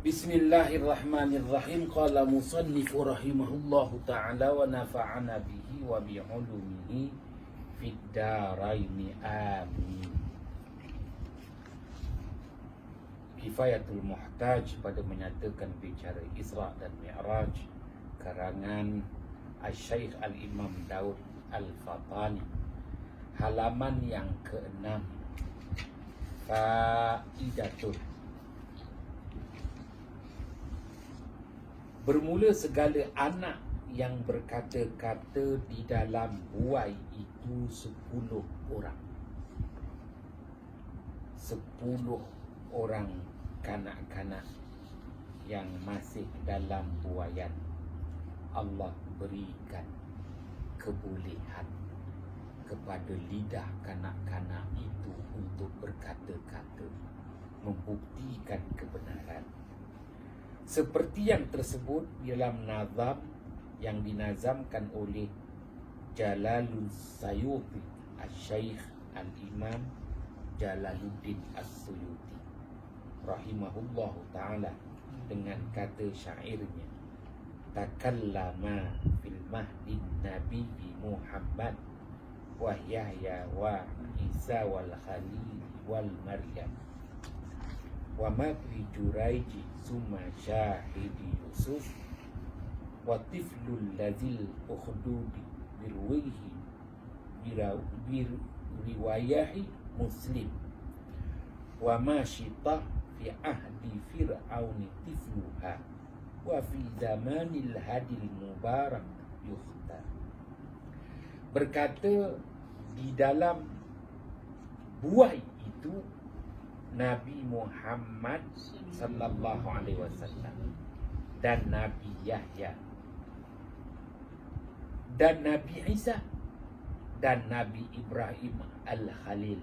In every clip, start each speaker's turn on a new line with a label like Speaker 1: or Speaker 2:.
Speaker 1: Bismillahirrahmanirrahim. Qala musannifu rahimahullahu ta'ala wa nafa'ana bihi wa bi'ulumihi fid daraini amin. Kifayatul Muhtaj pada menyatakan bicara Isra dan Mi'raj, karangan Al-Syaikh Al-Imam Daud Al-Fatani, halaman yang ke-6. Faidatul. Bermula segala anak yang berkata-kata di dalam buai itu 10 orang. 10 orang kanak-kanak yang masih dalam buaian. Allah berikan kebolehan kepada lidah kanak-kanak itu untuk berkata-kata, membuktikan kebenaran. Seperti yang tersebut dalam nazam yang dinazamkan oleh Jalalul Sayuti, Al-Syaikh Al-Imam Jalaluddin As-Suyuti rahimahullahu ta'ala, dengan kata syairnya, takallama fil mahdin Nabi Muhammad wa Yahya wa Isa wal Khalil wal Maryam wa makri Juraiji summa syahidi Yusuf wa tiflul lazil ukhdudi birwihi riwayahi Muslim wa ma syita fi ahdi fir'auni tifluha wa fi zamanil hadil mubarak yukhtar. Berkata di dalam buai itu Nabi Muhammad sallallahu alaihi wasallam dan Nabi Yahya dan Nabi Isa dan Nabi Ibrahim Al-Khalil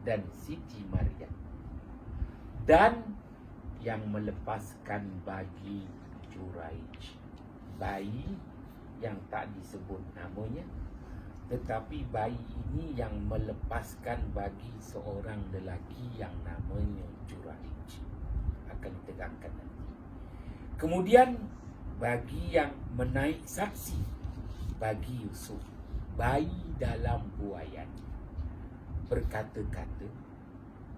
Speaker 1: dan Siti Maryam, dan yang melepaskan bagi Juraij, bayi yang tak disebut namanya, tetapi bayi ini yang melepaskan bagi seorang lelaki yang namanya Juraij, akan ditegangkan nanti. Kemudian bagi yang menaik saksi bagi Yusuf, bayi dalam buaian, berkata-kata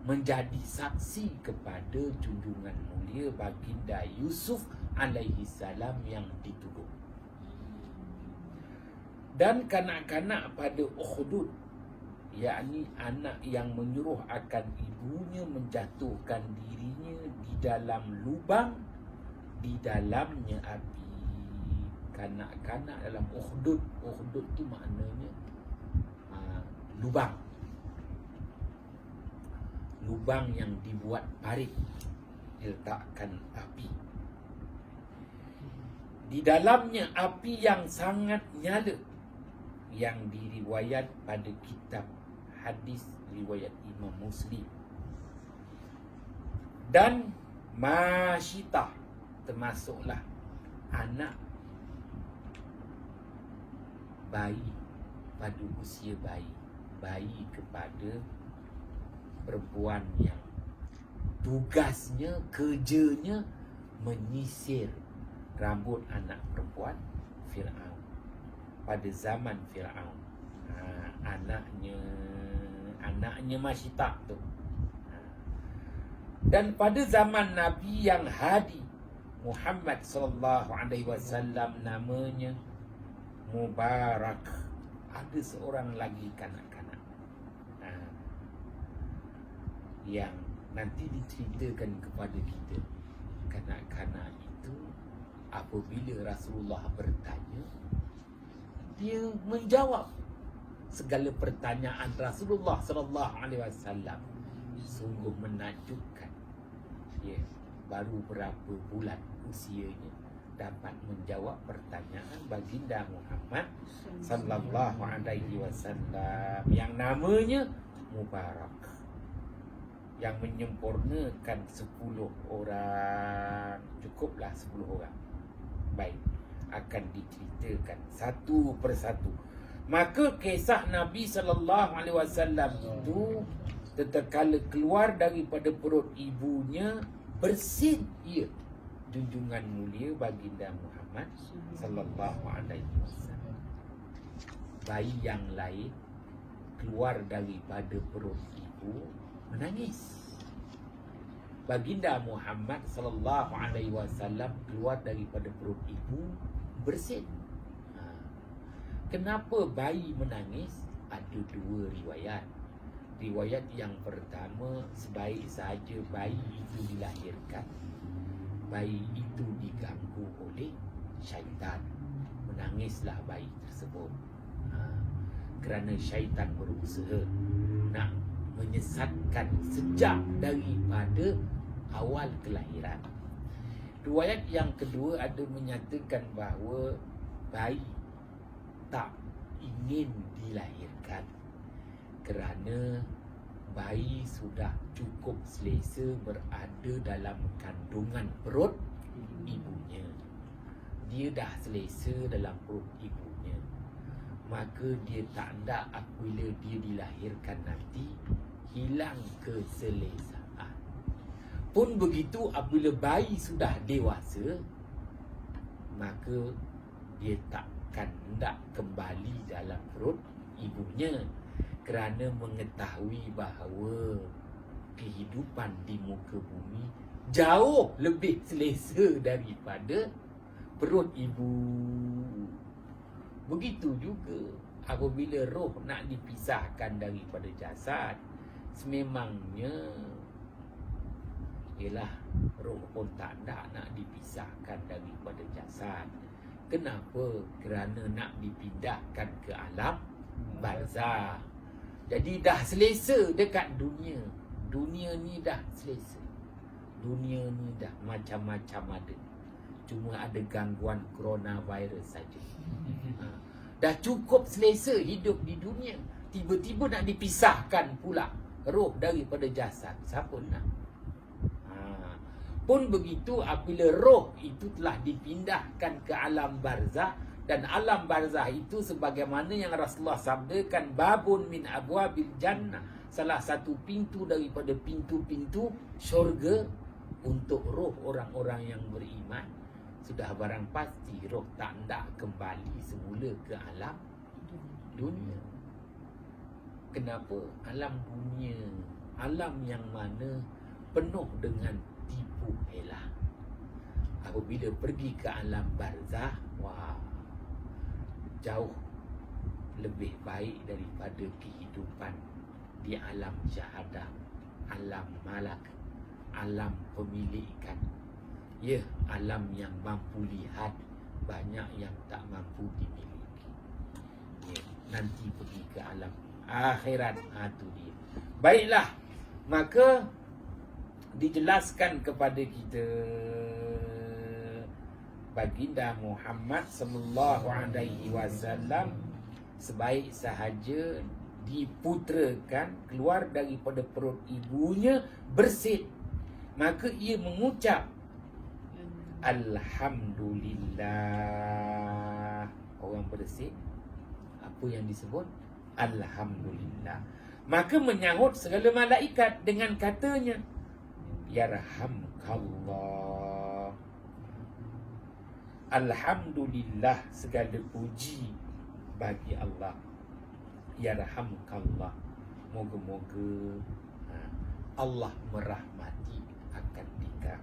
Speaker 1: menjadi saksi kepada junjungan mulia baginda Yusuf alaihi salam yang dituduh. Dan kanak-kanak pada Ukhdud, yakni anak yang menyuruh akan ibunya menjatuhkan dirinya di dalam lubang di dalamnya api. Kanak-kanak dalam Ukhdud, Ukhdud tu maknanya lubang. Lubang yang dibuat parit, diletakkan api. Di dalamnya api yang sangat nyala, yang diriwayat pada kitab hadis riwayat Imam Muslim. Dan Masyitah termasuklah anak bayi pada usia bayi kepada perempuan yang tugasnya, kerjanya menyisir rambut anak perempuan Fir'aun pada zaman Fir'aun. Anaknya Masyitah tu. Dan pada zaman Nabi yang hadi Muhammad sallallahu alaihi wasallam, namanya Mubarak, ada seorang lagi kanak-kanak yang nanti diceritakan kepada kita. Kanak-kanak itu apabila Rasulullah bertanya, dia menjawab segala pertanyaan Rasulullah sallallahu alaihi wasallam. Sungguh menakjubkan. Dia baru berapa bulan usianya dapat menjawab pertanyaan baginda Muhammad sallallahu alaihi wasallam yang namanya Mubarak, yang menyempurnakan 10 orang. Cukuplah 10 orang. Baik, akan diceritakan satu persatu. Maka kisah Nabi sallallahu alaihi wasallam itu tatkala keluar daripada perut ibunya bersin ia junjungan mulia baginda Muhammad sallallahu alaihi wasallam. Bayi yang lain keluar daripada perut ibu menangis. Baginda Muhammad sallallahu alaihi wasallam keluar daripada perut ibu bersin. Kenapa bayi menangis? Ada dua riwayat. Riwayat yang pertama, sebaik sahaja bayi itu dilahirkan, bayi itu diganggu oleh syaitan. Menangislah bayi tersebut. Kerana syaitan berusaha nak menyesatkan sejak daripada awal kelahiran. Riwayat yang kedua ada menyatakan bahawa bayi tak ingin dilahirkan kerana bayi sudah cukup selesa berada dalam kandungan perut ibunya. Dia dah selesa dalam perut ibunya, maka dia tak nak apabila dia dilahirkan nanti hilang keselesaan. Pun begitu apabila bayi sudah dewasa, maka dia takkan hendak kembali dalam perut ibunya kerana mengetahui bahawa kehidupan di muka bumi jauh lebih selesa daripada perut ibu. Begitu juga apabila roh nak dipisahkan daripada jasad, sememangnya ialah roh pun tak nak dipisahkan daripada jasad. Kenapa? Kerana nak dipindahkan ke alam barzah. Jadi dah selesa dekat dunia. Dunia ni dah selesa. Dunia ni dah macam-macam ada. Cuma ada gangguan coronavirus saja. Dah cukup selesa hidup di dunia. Tiba-tiba nak dipisahkan pula roh daripada jasad. Siapa nak? Pun begitu apabila roh itu telah dipindahkan ke alam barzah, dan alam barzah itu sebagaimana yang Rasulullah sabdakan, babun min abwabil jannah, salah satu pintu daripada pintu-pintu syurga untuk roh orang-orang yang beriman. Sudah barang pasti roh tak nak kembali semula ke alam dunia. Kenapa? Alam dunia, alam yang mana penuh dengan tipu hela. Apabila pergi ke alam barzah, wah, jauh lebih baik daripada kehidupan di alam syahadah, alam malak, alam pemilikan. Ya, alam yang mampu lihat, banyak yang tak mampu dimiliki. Ya, nanti pergi ke alam akhirat, itu dia. Baiklah, maka dijelaskan kepada kita baginda Muhammad sallallahu alaihi wasallam sebaik sahaja diputrakan keluar daripada perut ibunya bersin, maka ia mengucap alhamdulillah. Orang bersin, apa yang disebut? Alhamdulillah. Maka menyahut segala malaikat dengan katanya, yarhamkallah. Alhamdulillah, segala puji bagi Allah. Yarhamkallah, moga-moga Allah merahmati akan dikau.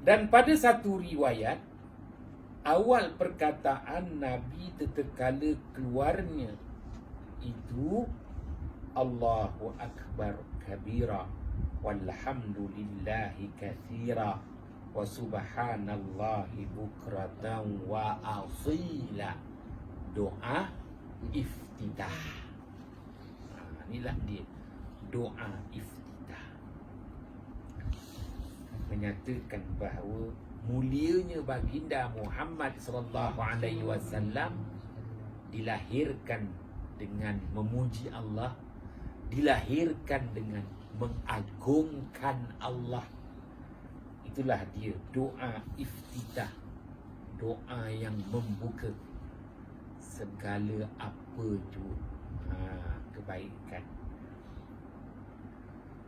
Speaker 1: Dan pada satu riwayat, awal perkataan Nabi tatkala keluarnya itu Allahu Akbar kabira walhamdulillahi katsira wa subhanallahi bukratan wa asila. Doa iftitah. Inilah dia, doa iftitah. Menyatakan bahawa mulianya baginda Muhammad sallallahu alaihi wasallam dilahirkan dengan memuji Allah, dilahirkan dengan mengagungkan Allah. Itulah dia doa iftitah, doa yang membuka segala apa juga kebaikan.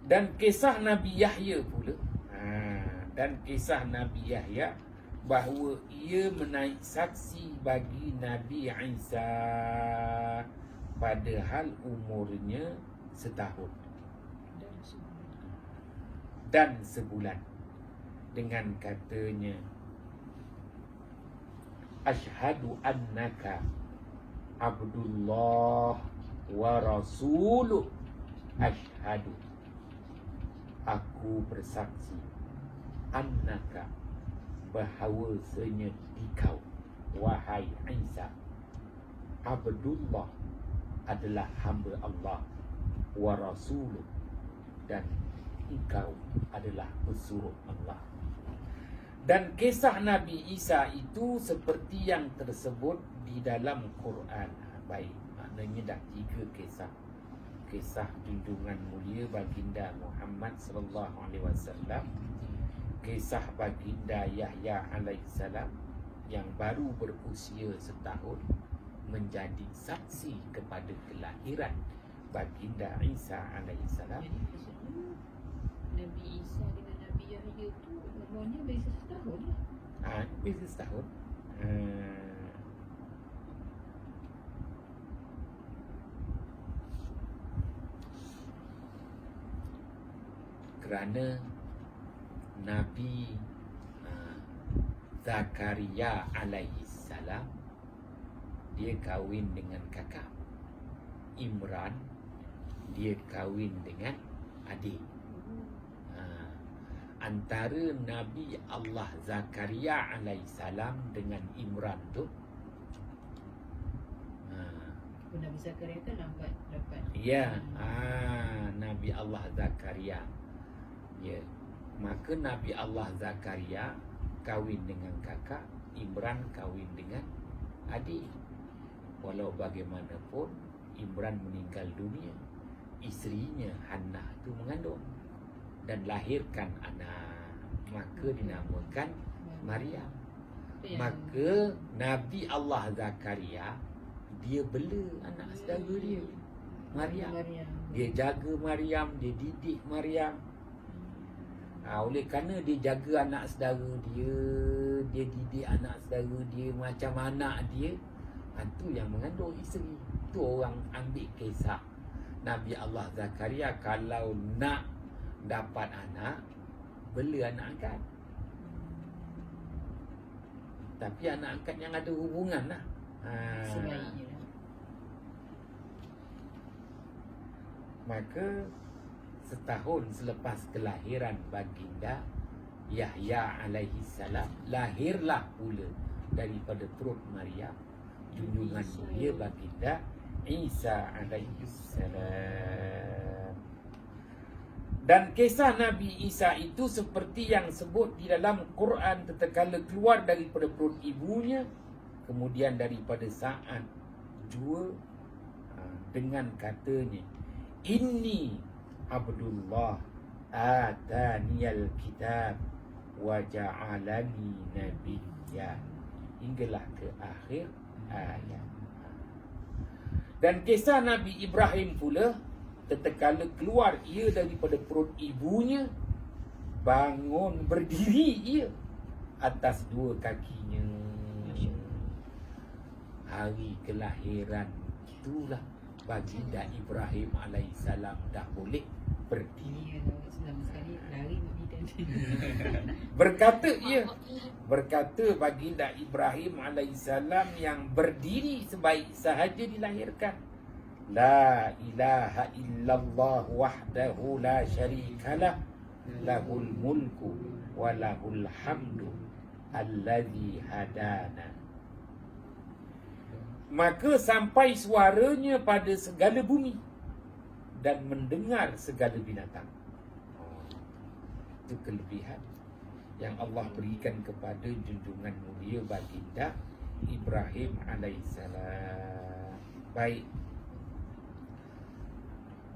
Speaker 1: Dan kisah Nabi Yahya pula, dan kisah Nabi Yahya bahawa ia menaik saksi bagi Nabi Isa padahal umurnya setahun dan sebulan, dengan katanya, asyhadu annaka Abdullah wa rasuluh. Asyhadu, aku bersaksi, annaka, bahawasanya dikau wahai Isa, Abdullah, adalah hamba Allah, wa rasuluh, dan engkau adalah pesuruh Allah. Dan kisah Nabi Isa itu seperti yang tersebut di dalam Quran. Baik, maknanya dah 3 kisah. Kisah junjungan mulia baginda Muhammad sallallahu alaihi wasallam, kisah baginda Yahya alaihissalam yang baru berusia setahun menjadi saksi kepada kelahiran baginda Isa alaihissalam.
Speaker 2: Nabi Isa dengan Nabi Yahya tu umurnya beza setahun lah.
Speaker 1: Beza setahun. Kerana Nabi Zakaria alaihissalam, dia kahwin dengan kakak. Imran, dia kahwin dengan adik. Antara Nabi Allah Zakaria alaihissalam dengan Imran tu,
Speaker 2: Nabi Zakaria kan lambat dapat.
Speaker 1: ya, Nabi Allah Zakaria, ya. Maka Nabi Allah Zakaria kahwin dengan kakak, Imran kahwin dengan adik. Walau bagaimanapun Imran meninggal dunia, isterinya Hannah tu mengandung dan lahirkan anak, maka dinamakan Maryam. Maka Nabi Allah Zakaria, dia bela anak saudara dia, Maryam. Dia jaga Maryam, dia didik Maryam. Oleh kerana dia jaga anak saudara dia, dia didik anak saudara dia macam anak dia, tu yang mengandung isteri. Tu orang ambil kisah Nabi Allah Zakaria, kalau nak dapat anak, bela anak angkat. Tapi anak angkat yang ada hubungan lah.
Speaker 2: Sebaiknya.
Speaker 1: Maka setahun selepas kelahiran baginda Yahya alaihissalam, lahirlah pula daripada perut Maryam junjungan mulia baginda Isa alaihissalam. Dan kisah Nabi Isa itu seperti yang sebut di dalam Quran, tatkala keluar daripada perut ibunya, kemudian daripada saat jua, dengan katanya, inni Abdullah ataniyal kitab wa ja'alani nabiyya, hinggalah ke akhir ayat. Dan kisah Nabi Ibrahim pula, tatkala keluar ia daripada perut ibunya, bangun berdiri ia atas 2 kakinya. Hari kelahiran itulah baginda Ibrahim alaihissalam dah boleh berdiri. Berkata baginda Ibrahim alaihissalam yang berdiri sebaik sahaja dilahirkan, la ilaha illallah wahdahu la syarikalah, lahul mulku wa lahul hamdu alladhi hadana. Maka sampai suaranya pada segala bumi dan mendengar segala binatang. Itu kelebihan yang Allah berikan kepada junjungan mulia baginda Ibrahim alaihissalam. Baik.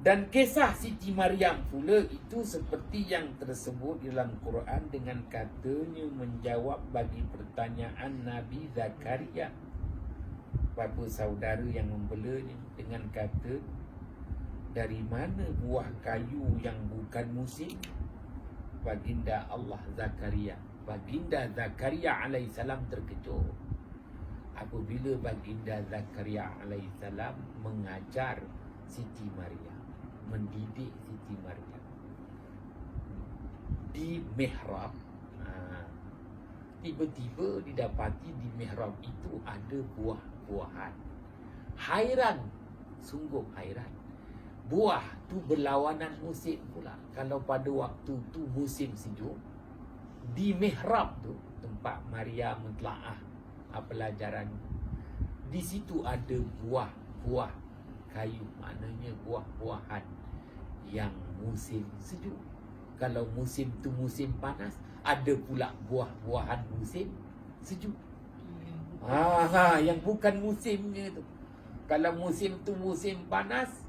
Speaker 1: Dan kisah Siti Maryam pula itu seperti yang tersebut dalam Quran dengan katanya menjawab bagi pertanyaan Nabi Zakaria, bapa saudara yang membelanya, dengan kata, dari mana buah kayu yang bukan musim? Baginda Allah Zakaria. Baginda Zakaria alaihissalam terkejut apabila Baginda Zakaria alaihissalam mengajar Siti Maryam, mendidik Siti Maryam di mihrab. Tiba-tiba didapati di mihrab itu ada buah-buahan. Hairan, sungguh hairan. Buah tu berlawanan musim pula. Kalau pada waktu tu musim sejuk, di mihrab tu tempat Maryam mentelaah pelajaran, di situ ada buah-buah kayu, maknanya buah-buahan yang musim sejuk. Kalau musim tu musim panas, ada pula buah-buahan musim sejuk. Yang bukan musimnya tu. Kalau musim tu musim panas,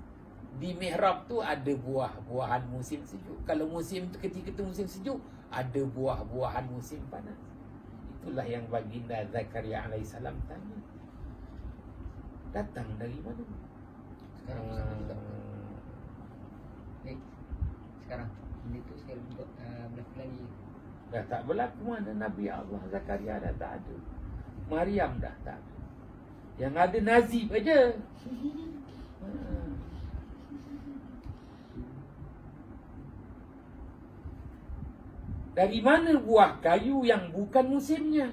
Speaker 1: di mihrab tu ada buah-buahan musim sejuk. Kalau musim tu ketika tu musim sejuk, ada buah-buahan musim panas. Itulah yang Baginda Zakaria alaihissalam tanya. Datang dari mana?
Speaker 3: Sekarang sama juga. Sekarang ini tu saya berlaku lagi.
Speaker 1: Dah tak berlaku mana Nabi Allah Zakaria dah tak ada. Maryam dah tak ada. Yang ada Nazib aja. Dari mana buah kayu yang bukan musimnya?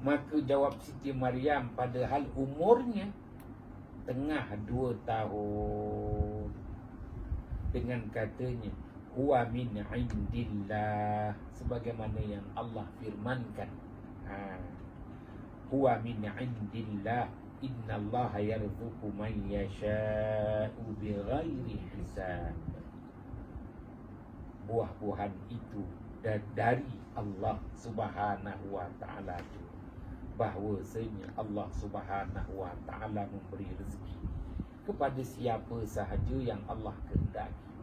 Speaker 1: Maka jawab Siti Maryam, padahal umurnya tengah 2 tahun, dengan katanya, huwa min indillah, sebagaimana yang Allah firmankan, huwa min indillah, innallaha yarzuqu man yasha'u bighairi hisab. Buah-buahan itu dari Allah Subhanahu wa ta'ala itu, bahwasanya Allah Subhanahu wa ta'ala memberi rezeki kepada siapa sahaja yang Allah kehendaki,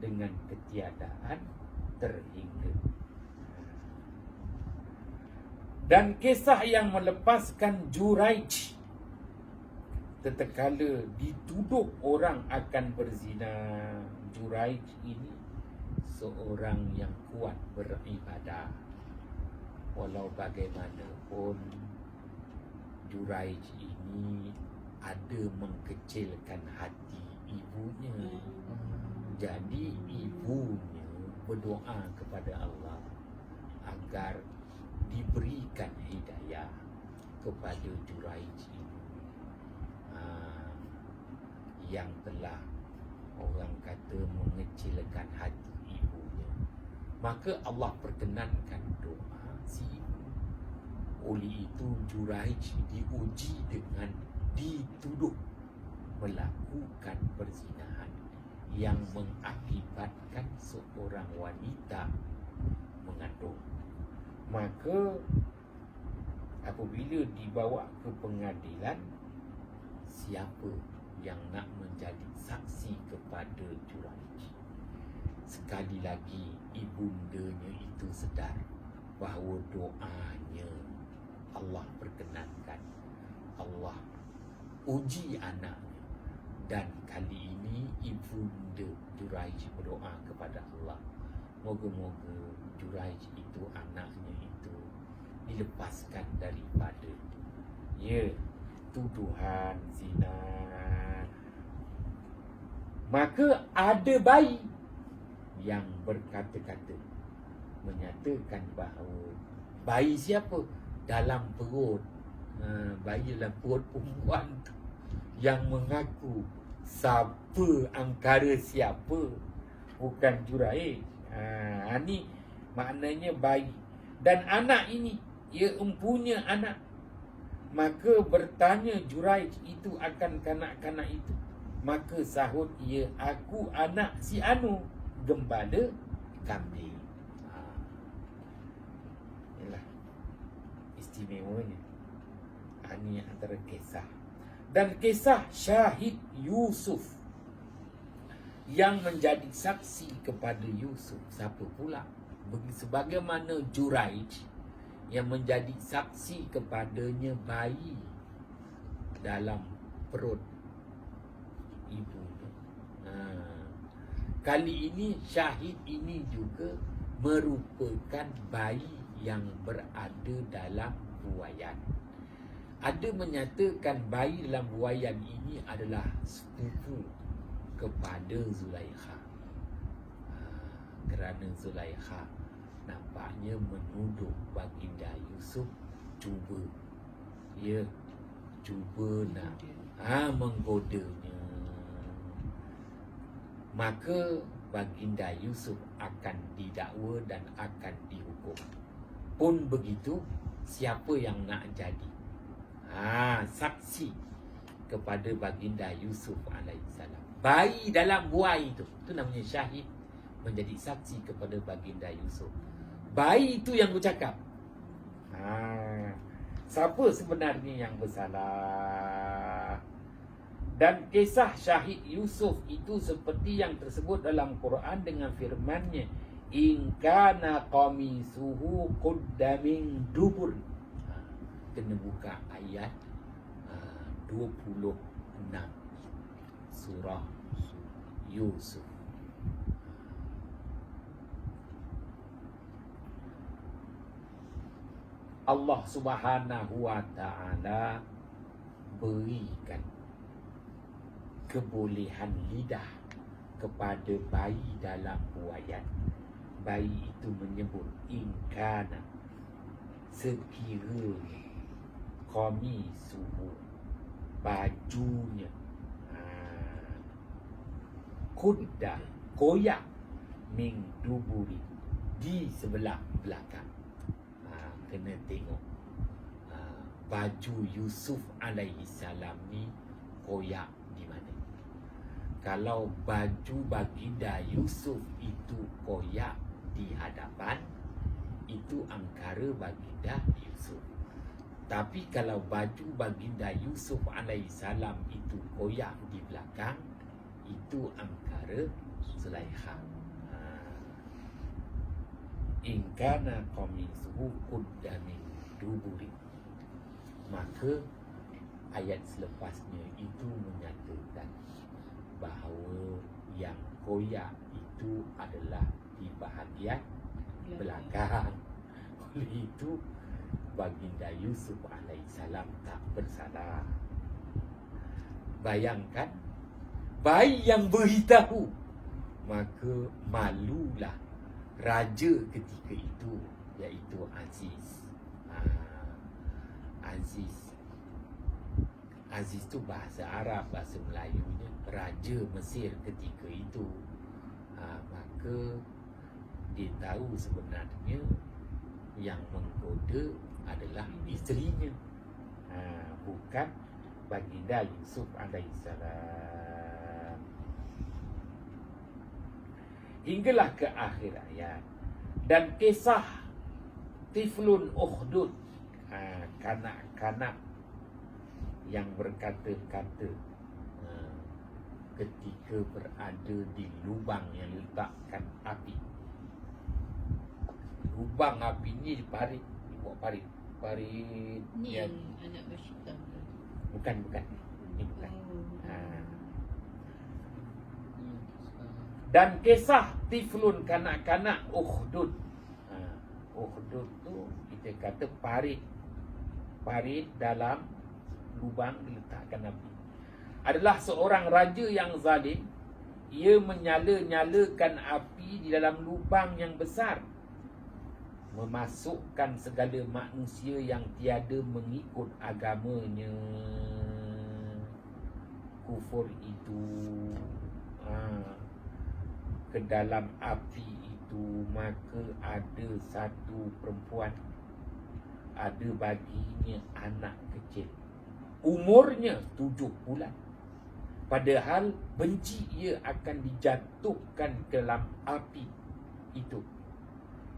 Speaker 1: dengan ketiadaan terhingga. Dan kisah yang melepaskan Juraij tatkala dituduh orang akan berzina. Juraij ini seorang yang kuat beribadah. Walau bagaimanapun, Juraij ini ada mengkecilkan hati ibunya. Jadi ibunya berdoa kepada Allah agar diberikan hidayah kepada Juraij ini, yang telah orang kata mengecilkan hati ibunya. Maka Allah perkenankan doa si ibu. Oleh itu Juraij diuji dengan dituduh melakukan perzinahan yang mengakibatkan seorang wanita mengandung. Maka apabila dibawa ke pengadilan, siapa yang nak menjadi saksi kepada Juraij? Sekali lagi ibundanya itu sedar bahawa doanya Allah perkenankan, Allah uji anaknya. Dan kali ini ibunda Juraij berdoa kepada Allah, moga-moga Juraij itu, anaknya itu, dilepaskan daripada tuduhan zina. Maka ada bayi yang berkata-kata menyatakan bahawa bayi siapa? Dalam perut, bayi dalam perut perempuan tu yang mengaku siapa, angkara siapa, bukan Juraij. Ni maknanya bayi. Dan anak ini, ia empunya anak. Maka bertanya Juraij itu akan kanak-kanak itu. Maka sahut ia, aku anak si Anu, gembala kambing. Inilah istimewanya. Ini antara kisah. Dan kisah Syahid Yusuf yang menjadi saksi kepada Yusuf. Siapa pula? Sebagaimana Juraij yang menjadi saksi kepadanya bayi dalam perut ibu. kali ini syahid ini juga merupakan bayi yang berada dalam buaian. Ada menyatakan bayi dalam buaian ini adalah sepupu kepada Zulaikha. Kerana Zulaikha nampaknya menuduh baginda Yusuf cuba nak menggodanya. Maka baginda Yusuf akan didakwa dan akan dihukum. Pun begitu, siapa yang nak jadi saksi kepada baginda Yusuf alaihissalam, bayi dalam buai itu namanya syahid, menjadi saksi kepada baginda Yusuf. Bayi itu yang bercakap, siapa sebenarnya yang bersalah. Dan kisah syahid Yusuf itu seperti yang tersebut dalam Quran dengan firman-Nya, in kana qamisuhu qudda min dubur. Kena buka ayat 26 surah Yusuf. Allah Subhanahu wa ta'ala berikan kebolehan lidah kepada bayi dalam buaian. Bayi itu menyebut ingkana, sekiranya qamisuhu, bajunya, kudda, koyak, min duburi, di sebelah belakang. Kena tengok baju Yusuf alaihi salam ni koyak di mana. Kalau baju baginda Yusuf itu koyak di hadapan, itu angkara baginda Yusuf. Tapi kalau baju baginda Yusuf alaihissalam itu koyak di belakang, itu angkara Zulaikha. In kana qamisuhu qudda min duburi. Maka ayat selepasnya itu menyatakan bahawa yang koyak itu adalah di bahagian belakang. Oleh itu baginda Yusuf alaihissalam tak bersalah. Bayangkan, bayi yang beritahu, maka malulah raja ketika itu, iaitu Aziz. Aziz tu bahasa Arab, bahasa Melayunya raja Mesir ketika itu. Maka dia tahu sebenarnya yang menggoda adalah isterinya, bukan baginda Yusuf alaihissalam. Hinggalah ke akhir ayat. Dan kisah Tiflun Ukhdud, kanak-kanak yang berkata-kata ketika berada di lubang yang letakkan api. Lubang api ni diparit, dibuat parit.
Speaker 2: Ni
Speaker 1: yang
Speaker 2: anak bersyukur.
Speaker 1: bukan. Ini bukan. Dan kisah Tiflun, kanak-kanak Ukhdud. Ukhdud tu kita kata parit dalam lubang diletakkan api. Adalah seorang raja yang zalim. Ia menyala-nyalakan api di dalam lubang yang besar, memasukkan segala manusia yang tiada mengikut agamanya, kufur itu, ke dalam api itu. Maka ada satu perempuan, ada baginya anak kecil, umurnya 7 bulan. Padahal benci ia akan dijatuhkan ke dalam api itu.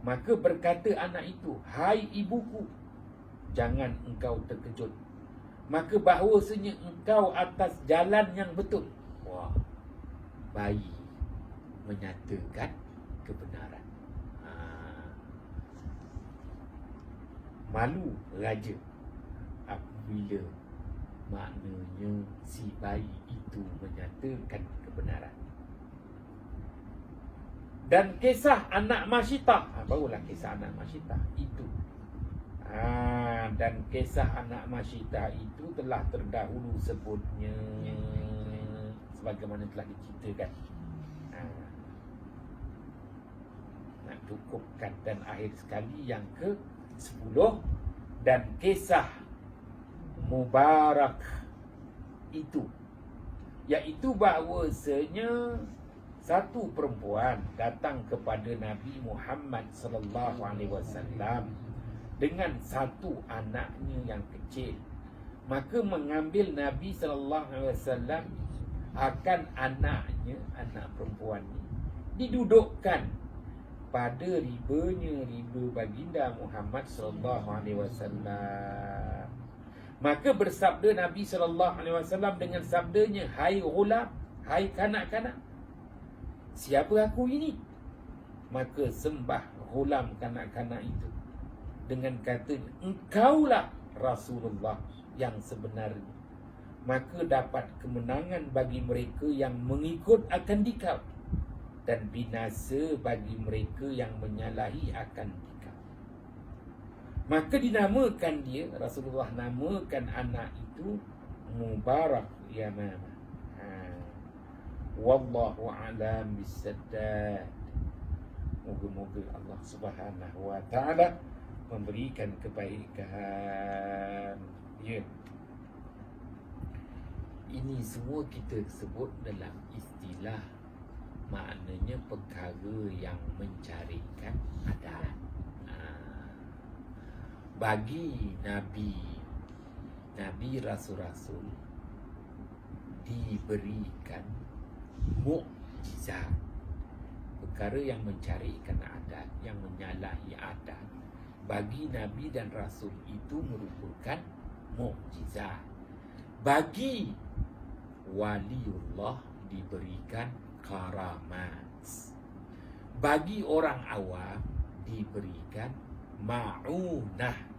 Speaker 1: Maka berkata anak itu, hai ibuku, jangan engkau terkejut, maka bahawasanya engkau atas jalan yang betul. Wah, bayi menyatakan kebenaran. Malu raja apabila maknanya si bayi itu menyatakan kebenaran. Dan kisah anak Masyitah, barulah kisah anak Masyitah itu. Dan kisah anak Masyitah itu telah terdahulu sebutnya, sebagaimana telah diceritakan. Nak cukupkan. Dan akhir sekali yang ke-10, dan kisah Mubarak itu, iaitu bahawasanya satu perempuan datang kepada Nabi Muhammad sallallahu alaihi wasallam dengan satu anaknya yang kecil. Maka mengambil Nabi sallallahu alaihi wasallam akan anaknya, anak perempuan ini, didudukkan pada riba baginda Muhammad sallallahu alaihi wasallam. Maka bersabda Nabi sallallahu alaihi wasallam dengan sabdanya, "Hai ghulam, hai kanak-kanak, siapa aku ini?" Maka sembah ghulam, kanak-kanak itu, dengan katanya, "Engkaulah Rasulullah yang sebenarnya. Maka dapat kemenangan bagi mereka yang mengikut akan dikau, dan binasa bagi mereka yang menyalahi akan dikau." Maka dinamakan dia, Rasulullah namakan anak itu Mubarak Yamamah. Wallahu a'lam bis-saddad. Moga-moga Allah Subhanahu wa taala memberikan kebaikan. Ya. Ini semua kita sebut dalam istilah, maknanya perkara yang mencarikan adat. Bagi Nabi Rasul-Rasul diberikan mukjizat, perkara yang mencarikan adat, yang menyalahi adat. Bagi Nabi dan Rasul itu merupakan mukjizat. Bagi waliullah diberikan karamat. Bagi orang awam diberikan ma'unah,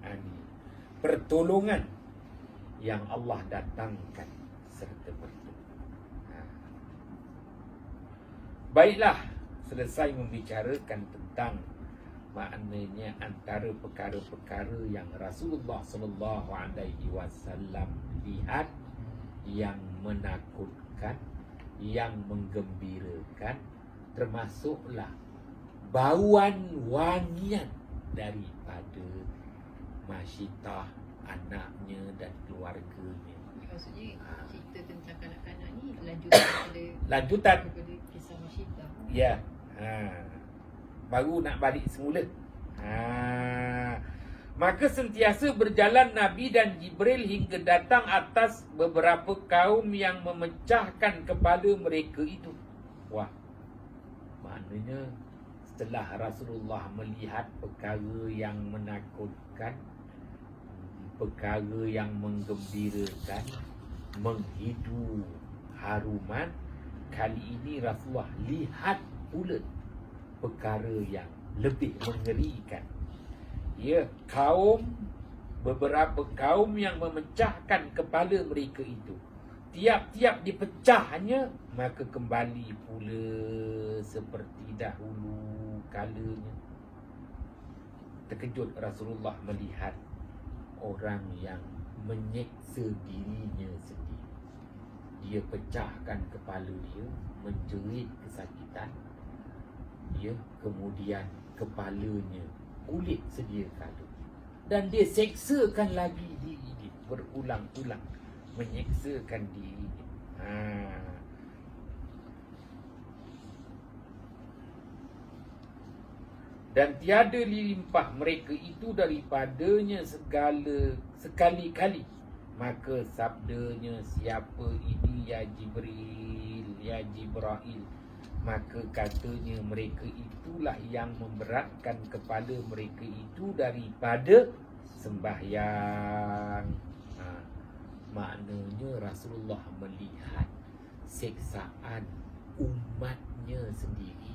Speaker 1: pertolongan yang Allah datangkan serta pertolongan. Baiklah, selesai membicarakan tentang maknanya antara perkara-perkara yang Rasulullah sallallahu alaihi wasallam lihat yang menakutkan, yang menggembirakan, termasuklah bauan wangian daripada Masyitah, anaknya dan keluarganya.
Speaker 2: Maksudnya cerita tentang kanak-kanak ni lanjutan daripada kisah Masyitah.
Speaker 1: Ya. Baru nak balik semula. Maka sentiasa berjalan Nabi dan Jibril hingga datang atas beberapa kaum yang memecahkan kepala mereka itu. Wah, maknanya setelah Rasulullah melihat perkara yang menakutkan, perkara yang menggembirakan, menghidu haruman, kali ini Rasulullah lihat pula perkara yang lebih mengerikan. Ya, beberapa kaum yang memecahkan kepala mereka itu, tiap-tiap dipecahnya, maka kembali pula seperti dahulu kalanya. Terkejut Rasulullah melihat orang yang menyeksa dirinya sendiri. Dia pecahkan kepala dia, menjerit kesakitan. Ya, kemudian kepalanya kulit sedia kala, dan dia seksakan lagi diri dia, berulang-ulang menyeksakan diri dia. Dan tiada limpah mereka itu daripadanya sekali-kali. Maka sabdanya, "Siapa ini ya Jibril, ya Jibrail?" Maka katanya, mereka itulah yang memberatkan kepala mereka itu daripada sembahyang. Maknanya Rasulullah melihat seksaan umatnya sendiri,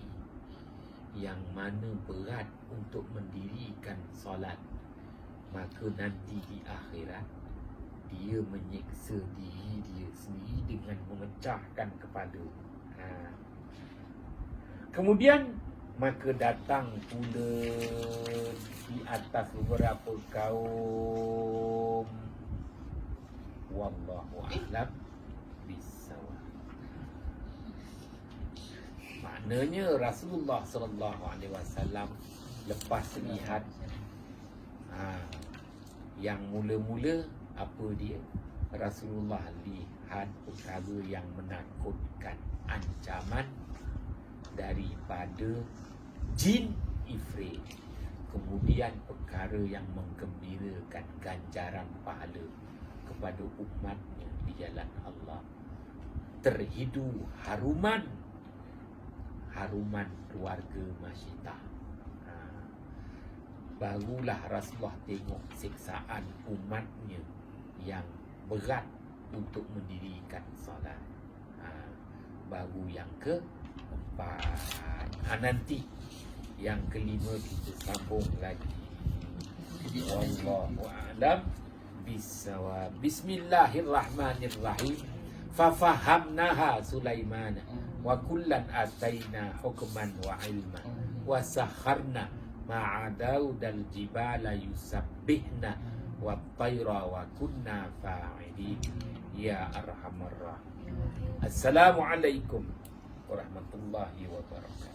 Speaker 1: yang mana berat untuk mendirikan solat. Maka nanti di akhirat dia menyeksa diri dia sendiri dengan memecahkan kepala. Kemudian maka datang pula di atas beberapa kaum. Wallahu a'lam bissawab. Maknanya Rasulullah sallallahu alaihi wasallam lepas lihat yang mula-mula apa dia? Rasulullah lihat perkara yang menakutkan, ancaman daripada jin ifrit. Kemudian perkara yang menggembirakan ganjaran pahala kepada umatnya di jalan Allah. Terhidu haruman keluarga Masyitah. Barulah Rasulullah tengok siksaan umatnya yang berat untuk mendirikan solat. Baru yang keempat. Nanti yang kelima kita sambung lagi. Wallahu a'lam bissawab. Bismillahirrahmanirrahim. Fafahamnaha Sulaiman wa kullan ataina hukman wa ilma wa sakharna ma'a Daudal jibala yusabbihna wa tayra wa kunna fa'ilin ya arhamar rahimin. Assalamualaikum warahmatullahi wabarakatuh.